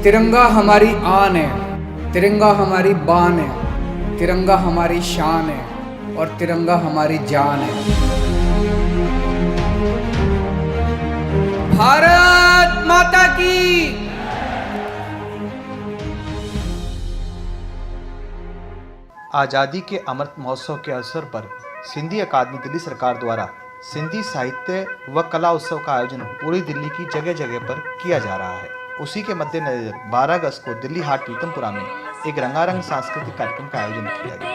तिरंगा हमारी आन है, तिरंगा हमारी बान है, तिरंगा हमारी शान है और तिरंगा हमारी जान है। भारत माता की। आज़ादी के अमृत महोत्सव के अवसर पर सिंधी अकादमी दिल्ली सरकार द्वारा सिंधी साहित्य व कला उत्सव का आयोजन पूरी दिल्ली की जगह जगह पर किया जा रहा है। उसी के मद्देनजर 12 अगस्त को दिल्ली हाट पीतमपुरा में एक रंगारंग सांस्कृतिक कार्यक्रम का आयोजन किया गया।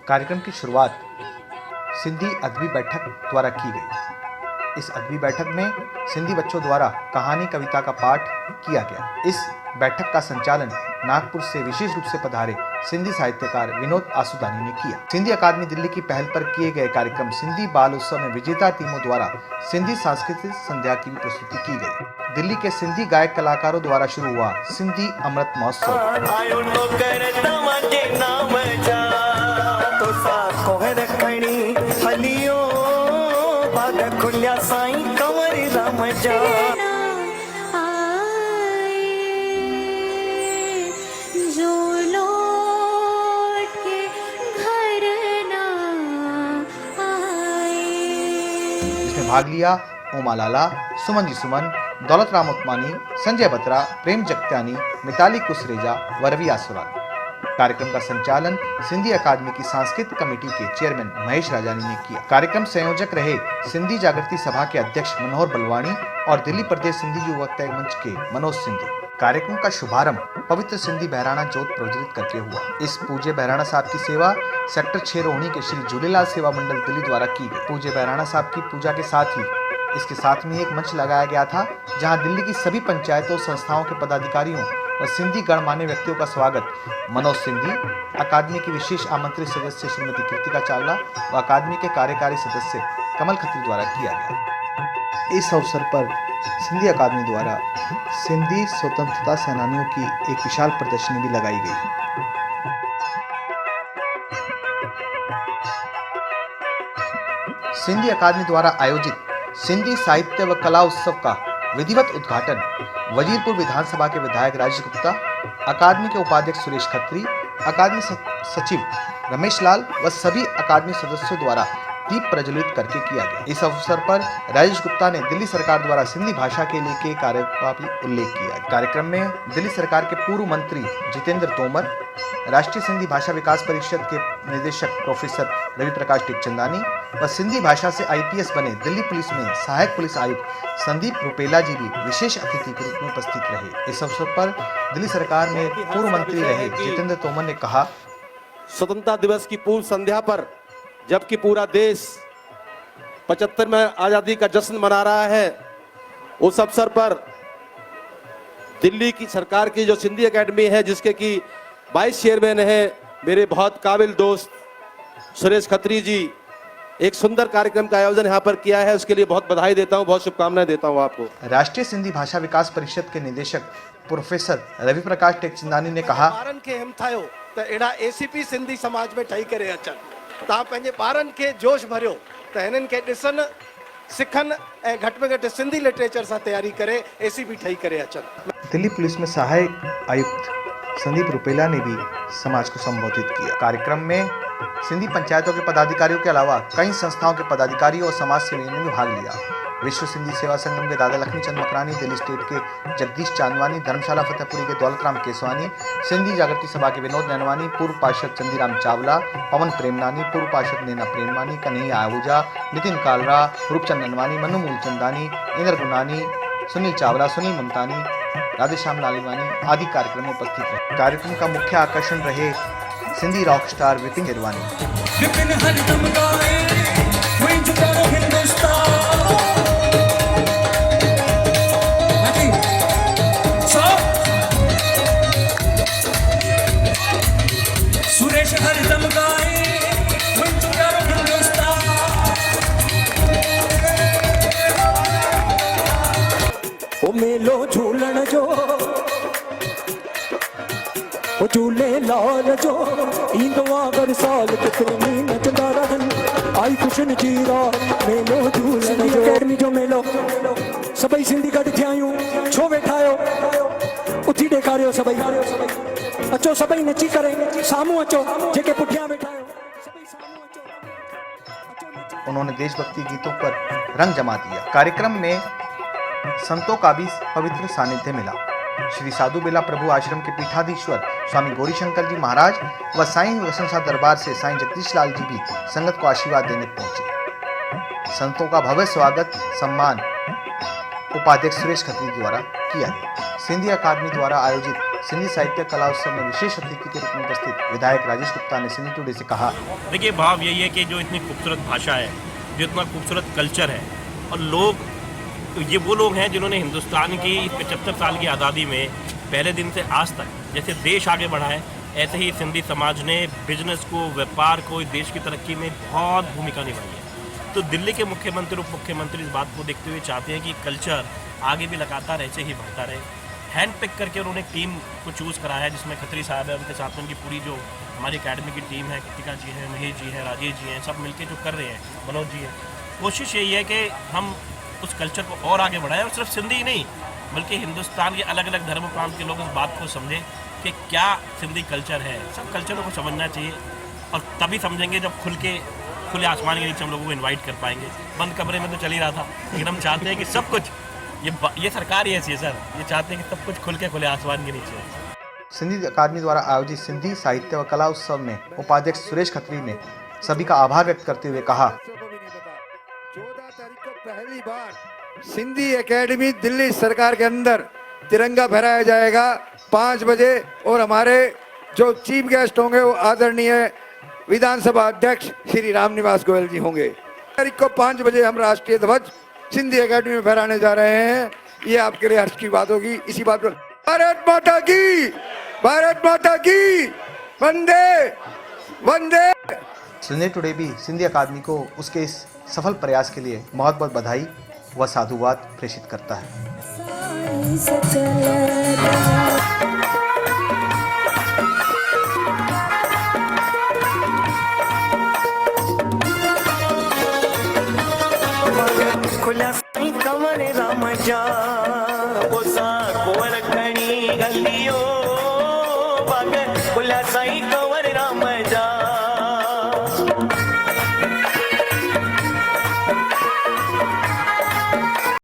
कार्यक्रम की शुरुआत सिंधी अदबी बैठक द्वारा की गई। इस अदबी बैठक में सिंधी बच्चों द्वारा कहानी कविता का पाठ किया गया। इस बैठक का संचालन नागपुर से विशेष रूप से पधारे सिंधी साहित्यकार विनोद आसुदानी ने किया। सिंधी अकादमी दिल्ली की पहल पर किए गए कार्यक्रम सिंधी बाल उत्सव में विजेता टीमों द्वारा सिंधी सांस्कृतिक संध्या की भी प्रस्तुति की गई। दिल्ली के सिंधी गायक कलाकारों द्वारा शुरू हुआ सिंधी अमृत महोत्सव। इसमें भाग लिया उमा लाला, सुमन जी सुमन, दौलत राम उस्मानी, संजय बत्रा, प्रेम जगत्यानी, मिताली कुसरेजा व रवि आसुराल। कार्यक्रम का संचालन सिंधी अकादमी की सांस्कृतिक कमेटी के चेयरमैन महेश राजानी ने किया। कार्यक्रम संयोजक रहे सिंधी जागृति सभा के अध्यक्ष मनोहर बलवानी और दिल्ली प्रदेश सिंधी युवक मंच के मनोज सिंधी। कार्यक्रम का शुभारंभ पवित्र सिंधी बहराणा जोत प्रज्वलित करके हुआ। इस पूज्य बहराणा साहब की सेवा सेक्टर 6 रोहिणी के श्री झूलेलाल सेवा मंडल दिल्ली द्वारा की गई। पूज्य बहराणा साहब की पूजा के साथ ही इसके साथ में एक मंच लगाया गया था, जहां दिल्ली की सभी पंचायतों संस्थाओं के पदाधिकारियों और सिंधी गणमान्य व्यक्तियों का स्वागत मनोज सिंधी, अकादमी की विशेष आमंत्रित सदस्य श्रीमती कृतिका चावला व अकादमी के कार्यकारी सदस्य कमल खत्री द्वारा किया गया। इस अवसर पर सिंधी अकादमी द्वारा सिंधी स्वतंत्रता सेनानियों की एक विशाल प्रदर्शनी भी लगाई गई। सिंधी अकादमी द्वारा आयोजित सिंधी साहित्य व कला उत्सव का विधिवत उद्घाटन वजीरपुर विधानसभा के विधायक राजेश गुप्ता, अकादमी के उपाध्यक्ष सुरेश खत्री, अकादमी सचिव रमेश लाल व सभी अकादमी सदस्यों द्वारा दीप प्रज्वलित करके किया गया। इस अवसर पर राजेश गुप्ता ने दिल्ली सरकार द्वारा सिंधी भाषा के लिए किए कार्य का भी उल्लेख किया। कार्यक्रम में दिल्ली सरकार के पूर्व मंत्री जितेंद्र तोमर, राष्ट्रीय सिंधी भाषा विकास परिषद के निदेशक प्रोफेसर रवि प्रकाश टेकचंदानी व सिंधी भाषा से IPS बने दिल्ली पुलिस में सहायक पुलिस आयुक्त संदीप रुपेला जी भी विशेष अतिथि के रूप में उपस्थित रहे। इस अवसर पर दिल्ली सरकार में पूर्व मंत्री रहे जितेंद्र तोमर ने कहा, स्वतंत्रता दिवस की पूर्व संध्या पर जबकि पूरा देश 75 में आजादी का जश्न मना रहा है, उस अवसर पर दिल्ली की सरकार की जो सिंधी अकेडमी है, जिसके की 22 चेयरमैन है मेरे बहुत काबिल दोस्त सुरेश खत्री जी, एक सुंदर कार्यक्रम का आयोजन यहाँ पर किया है। उसके लिए बहुत बधाई देता हूँ, बहुत शुभकामनाएं देता हूँ आपको। राष्ट्रीय सिंधी भाषा विकास परिषद के निदेशक प्रोफेसर रवि प्रकाश टेकचंदानी ने कहा, ॿारनि खे हिम थायो त अहिड़ा ACP सिंधी समाज में ठही करे अचनि, तव्हां पंहिंजे ॿारनि खे जोश भरियो त हिननि खे ॾिसनि, सिखनि ऐं घटि में घटि सिंधी लिटरेचर सां तैयारी करे ACP ठही करे अचनि। दिल्ली पुलिस में सहायक आयुक्त संदीप रुपेला ने भी समाज को संबोधित किया। कार्यक्रम में सिंधी पंचायतों के पदाधिकारियों के अलावा कई संस्थाओं के पदाधिकारियों और समाज सेवियों ने भी भाग लिया। विश्व सिंधी सेवा संगम के दादा लक्ष्मी चंद मकरानी, दिल्ली स्टेट के जगदीश चांदवानी, धर्मशाला फतेहपुरी के दौलत राम केसवानी, सिंधी जागृति सभा के विनोद नैनवानी, पूर्व पार्षद चंदीराम चावला, पवन प्रेमनानी, पूर्व पार्षद नैना प्रेमनानी, कन्हैया आहूजा, नितिन कालरा, रूपचंद ननवानी, मनु मूलचंदानी, इंद्र गुनानी, सुनील चावला, सुनील ममतानी, राधेश्याम लालीवानी आदि कार्यक्रम में उपस्थित रहे। कार्यक्रम का मुख्य आकर्षण रहे सिंधी रॉक स्टार विपिन हिरवानी। मेलो झूलण जो झूले लाल जो ईंदो आ हर साल किथे नचंदा रहन आई कुशन जीरो मेलो झूलण जो अकेडमी जो मेलो सभई सिंधी गॾु थिया आहियूं छो वेठा आहियो उथी ॾेखारियो सभई अचो सभई नची करे साम्हूं अचो जेके पुठियां वेठा आहियो सभई साम्हूं अचो उन्होंने देशभक्ति गीतों पर रंग जमा दिया। कार्यक्रम में संतों का भी पवित्र सानिध्य मिला। श्री साधु बेला प्रभु आश्रम के पीठाधीश्वर स्वामी गौरीशंकर जी महाराज व साईं वसंत दरबार से साईं जगदीश लाल जी भी संगत को आशीर्वाद देने पहुंचे। संतों का भव्य स्वागत सम्मान उपाध्यक्ष सुरेश खत्री द्वारा किया गया। सिंधी अकादमी द्वारा आयोजित सिंधी साहित्य कला उत्सव में विशेष अतिथि के रूप में उपस्थित विधायक राजेश गुप्ता ने सिंधी टुडे से कहा, देखिए भाव यही है कि जो इतनी खूबसूरत भाषा है, जो इतना खूबसूरत कल्चर है और लोग, ये वो लोग हैं जिन्होंने हिंदुस्तान की 75 साल की आज़ादी में पहले दिन से आज तक जैसे देश आगे बढ़ा है, ऐसे ही सिंधी समाज ने बिजनेस को, व्यापार को, देश की तरक्की में बहुत भूमिका निभाई है। तो दिल्ली के मुख्यमंत्री, उप मुख्यमंत्री इस बात को देखते हुए चाहते हैं कि कल्चर आगे भी लगातार ऐसे ही बढ़ता रहे। हैंड पिक करके उन्होंने टीम को चूज़ करा है, जिसमें खत्री साहब है, उनके साथ में उनकी पूरी जो हमारी अकेडमी की टीम है, कृतिका जी हैं, महेश जी हैं, राजेश जी हैं, सब मिलके जो कर रहे हैं, मनोज जी हैं। कोशिश यही है कि हम उस कल्चर को और आगे बढ़ाएं और सिर्फ सिंधी ही नहीं बल्कि हिंदुस्तान के अलग अलग धर्म प्रांत के लोग इस बात को समझें कि क्या सिंधी कल्चर है। सब कल्चरों को समझना चाहिए और तभी समझेंगे जब खुले आसमान के नीचे हम लोगों को इन्वाइट कर पाएंगे। बंद कमरे में तो चल ही रहा था, लेकिन हम चाहते हैं कि सब कुछ, ये सरकार ही ऐसी है सर, ये चाहते हैं कि सब कुछ खुल के खुले आसमान के नीचे है। सिंधी अकादमी द्वारा आयोजित सिंधी साहित्य व कला उत्सव में उपाध्यक्ष सुरेश खत्री ने सभी का आभार व्यक्त करते हुए कहा, 14 तारीख को पहली बार सिंधी एकेडमी दिल्ली सरकार के अंदर तिरंगा फहराया जाएगा 5 बजे और हमारे जो चीफ गेस्ट होंगे वो आदरणीय विधानसभा अध्यक्ष श्री रामनिवास गोयल जी होंगे। तारीख को 5 बजे हम राष्ट्रीय ध्वज सिंधी एकेडमी में फहराने जा रहे हैं। ये आपके लिए हर्ष की बात होगी। इसी बात पर भारत माता की, भारत माता की, वंदे वंदे। सिंधी टुडे भी सिंधी अकादमी को उसके इस सफल प्रयास के लिए बहुत बहुत बधाई व साधुवाद प्रेषित करता है। खुला साईं कंवर राम जा पोसा कोवर खणी गलियो बाग खुला साईं कंवर